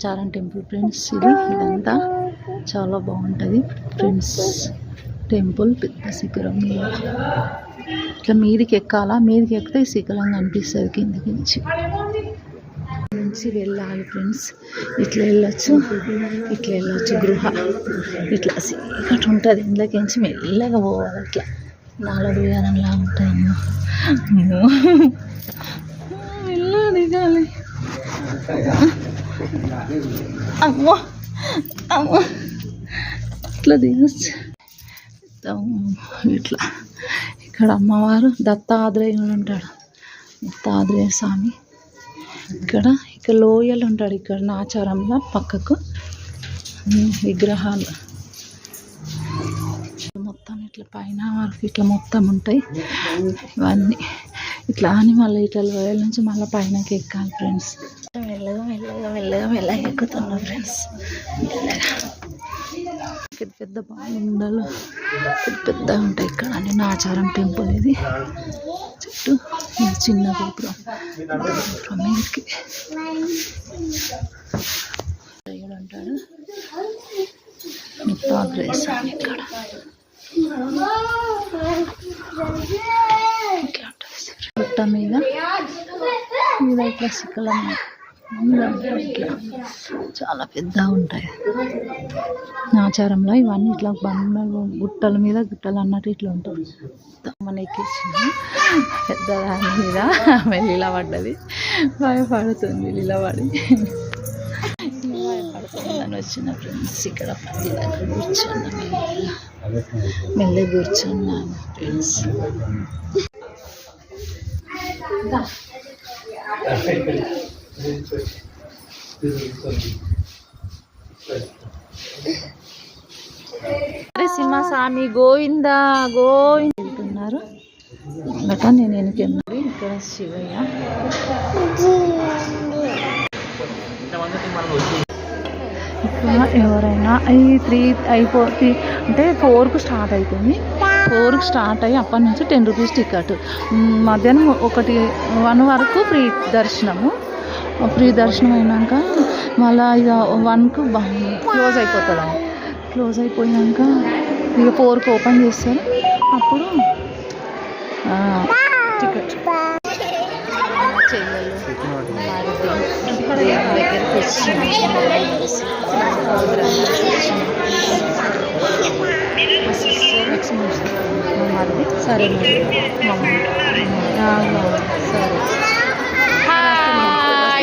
Nacharam temple friends. ఇదంతా చాలా బాగుంటుంది ఫ్రెండ్స్. టెంపుల్ పెద్ద శిఖరం మీద ఇట్లా మీదికి ఎక్కాలా, మీదికి ఎక్కితే శిఖరం కనిపిస్తుంది కిందికి నుంచి వెళ్ళాలి ఫ్రెండ్స్. ఇట్లా వెళ్ళొచ్చు, ఇట్లా వెళ్ళొచ్చు. గృహ ఇట్లా సీకటి ఉంటుంది, ఇంట్లోకించి మెల్లగా పోవాలి. ఇట్లా నాలుగుయానంలా ఉంటుంది. మెల్లగా దిగాలి. అమ్మో అమ్మో ఇట్లా దిగచ్చు. ఇట్లా ఇక్కడ అమ్మవారు దత్తాత్రేయుడు ఉంటాడు, దత్తాత్రేయ స్వామి. ఇక్కడ లోయలు ఉంటాడు. ఇక్కడ నాచారంలో పక్కకు విగ్రహాలు మొత్తం ఇట్లా పైన వరకు ఇట్లా మొత్తం ఉంటాయి. ఇవన్నీ ఇట్లా అని మళ్ళీ ఇట్లా లోయల నుంచి మళ్ళీ పైనకి ఎక్కాలి ఫ్రెండ్స్. మెల్లగా మెల్లగా మెల్లగా మెల్లగా ఎక్కుతున్నా ఫ్రెండ్స్. మెల్లగా పెద్ద పెద్ద బాగుండాలు పెద్ద పెద్ద ఉంటాయి ఇక్కడ అని నాచారం టెంపుల్. ఇది చుట్టూ చిన్న గోపురం, గోపురం మీదకి ఉంటాడు దత్తాత్రేయ స్వామి. ఇక్కడ పుట్ట మీద ఇట్లా శిఖలం ఇట్లా చాలా పెద్దగా ఉంటాయి నాచారంలో. ఇవన్నీ ఇట్లా బండలు గుట్టల మీద గుట్టలు అన్నట్టు ఇట్లా ఉంటుంది. మన ఎక్కించింది పెద్ద దాని మీద ఆమె నిలబడ్డది, భయపడుతుంది. నిలబడి భయపడుతుందని వచ్చిన ఫ్రెండ్స్. ఇక్కడ పది దగ్గర కూర్చున్నాను, మెల్లగా కూర్చున్నాను ఫ్రెండ్స్. సింహస్వామి గోవిందా గోవింద వెళ్తున్నారు. గట్రా నేను వెనుకున్నాను. ఇక్కడ శివయ్య. ఇక్కడ ఎవరైనా 3 అంటే 4కు స్టార్ట్ అవుతుంది. 4కి స్టార్ట్ అయ్యి అప్పటి నుంచి 10 రూపీస్ టికెట్. మధ్యాహ్నం 1 వరకు ఫ్రీ దర్శనము. ఫ్రీ దర్శనం అయినాక మళ్ళీ ఇక 1కు క్లోజ్ అయిపోతుంది. క్లోజ్ అయిపోయాక ఇక 4కి ఓపెన్ చేస్తారు. అప్పుడు టికెట్ చెల్లెలు దగ్గరికి వచ్చి మరిది సరే సరే.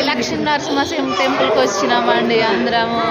లక్ష్మీ నరసింహ టెంపుల్కి వచ్చినామండి అందరము.